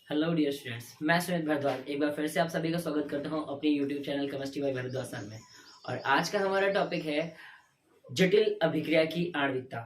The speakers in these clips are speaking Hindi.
हेलो डियर स्टूडेंट्स, मैं सुमित भारद्वाज एक बार फिर से आप सभी का स्वागत करता हूं अपने YouTube channel chemistry by Bhardwaj sir में। और आज का हमारा टॉपिक है जटिल अभिक्रिया की आणविकता।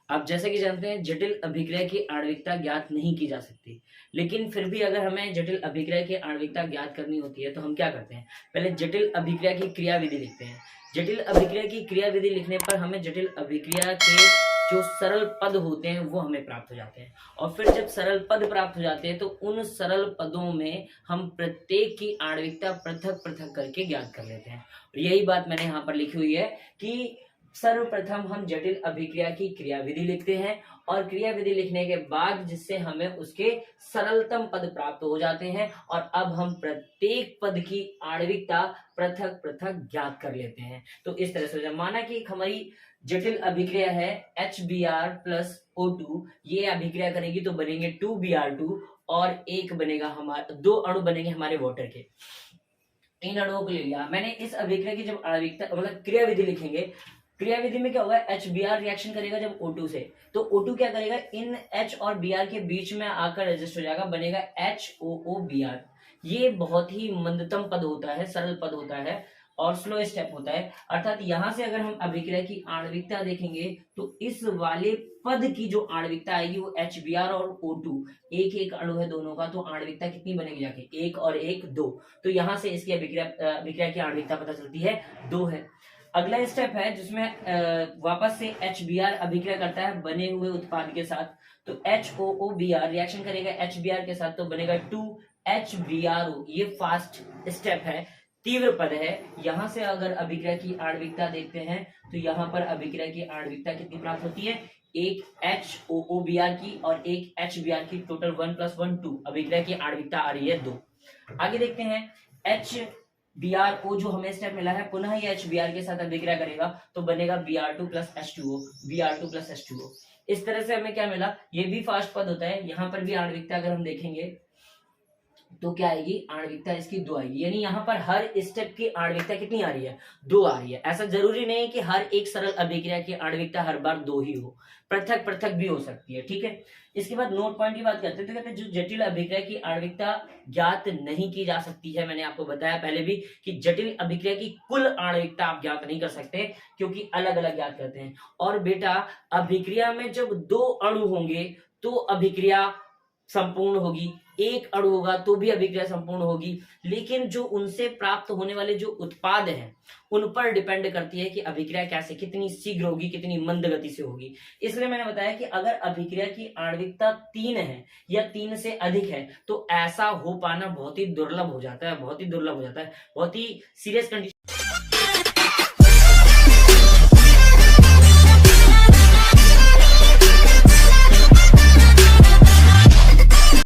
आप जैसे कि जानते हैं, जटिल अभिक्रिया की आणविकता ज्ञात नहीं की जा सकती, लेकिन फिर भी अगर हमें जटिल अभिक्रिया की आणविकता ज्ञात करनी होती है तो हम क्या करते हैं, पहले जटिल अभिक्रिया की क्रियाविधि लिखते हैं। जटिल अभिक्रिया की क्रियाविधि लिखने पर हमें जटिल अभिक्रिया के जो सरल पद होते हैं वो हमें प्राप्त हो जाते हैं। और फिर जब सरल पद प्राप्त हो जाते हैं तो उन सरल पदों में हम प्रत्येक की आणविकता पृथक पृथक करके ज्ञात कर लेते हैं। और यही बात मैंने यहाँ पर लिखी हुई है कि सर्वप्रथम हम जटिल अभिक्रिया की क्रियाविधि लिखते हैं और क्रियाविधि लिखने के बाद जिससे हमें उसके सरलतम पद प्राप्त हो जाते हैं और अब हम प्रत्येक पद की आणविकता पृथक पृथक ज्ञात कर लेते हैं। तो इस तरह से जब माना कि हमारी जटिल अभिक्रिया है HBr प्लस O2, ये अभिक्रिया करेगी तो बनेंगे 2Br2 और एक बनेगा हमारा, दो अणु बनेंगे हमारे वाटर के। इन अणुओं को ले लिया मैंने। इस अभिक्रिया की जब आणविकता मतलब क्रियाविधि लिखेंगे, क्रियाविधि में क्या होगा, HBr रिएक्शन करेगा जब O2 से, तो O2 क्या करेगा, इन H और Br के बीच में आकर एडजस्ट हो जाएगा, बनेगा HOOBr। ये बहुत ही मंदतम पद होता है, सरल पद होता है और स्लो स्टेप होता है। अर्थात यहां से अगर हम अभिक्रिया की आणविकता देखेंगे तो इस वाले पद की जो आणविकता आएगी वो HBr और O2, एक एक अणु है दोनों का, तो आणविकता कितनी बनेगी जाके, एक और एक दो। तो यहां से इसकी अभिक्रिया की आणविकता पता चलती है, दो है। अगला स्टेप है जिसमें वापस से HBr अभिक्रिया करता है बने हुए उत्पाद के साथ, तो HOOBr रिएक्शन करेगा HBr के साथ तो बनेगा 2HBrO। ये फास्ट स्टेप है, तीव्र पद है। यहां से अगर अभिक्रिया की आणविकता देखते हैं तो यहां पर अभिक्रिया की आणविकता कितनी प्राप्त होती है, एक HOOBr की और एक HBr की, टोटल 1 + 1 2। अभिक्रिया की आणविकता आ रही है 2। आगे देखते हैं HBrO जो हमें स्टेप मिला है, पुनः ये HBr के साथ अभिक्रिया करेगा तो बनेगा Br2 + H2O, Br2 + H2O। इस तरह से हमें क्या मिला, ये भी फास्ट पद होता है। यहाँ पर भी आणविकता अगर हम देखेंगे तो क्या आएगी, आणविकता इसकी 2 आएगी। यानी यहाँ पर हर स्टेप की आणविकता कितनी आ रही है, 2 आ रही है। ऐसा जरूरी नहीं है कि हर एक सरल अभिक्रिया की आणविकता हर बार 2 ही हो, पृथक पृथक भी हो सकती है। ठीक है, इसके बाद नोट पॉइंट की बात करते हैं तो कहते हैं जो जटिल अभिक्रिया की आणविकता ज्ञात नहीं की जा सकती है। मैंने आपको बताया पहले भी कि जटिल अभिक्रिया की कुल आणविकता आप ज्ञात नहीं कर सकते क्योंकि अलग अलग ज्ञात करते हैं। और बेटा, अभिक्रिया में जब 2 अणु होंगे तो अभिक्रिया संपूर्ण होगी, एक अणु होगा तो भी अभिक्रिया संपूर्ण होगी, लेकिन जो उनसे प्राप्त होने वाले जो उत्पाद हैं उन पर डिपेंड करती है कि अभिक्रिया कैसे, कितनी शीघ्र होगी, कितनी मंद गति से होगी। इसलिए मैंने बताया कि अगर अभिक्रिया की आणविकता 3 है या 3 से अधिक है तो ऐसा हो पाना बहुत ही दुर्लभ हो जाता है, बहुत ही दुर्लभ हो जाता है, बहुत ही सीरियस कंडीशन।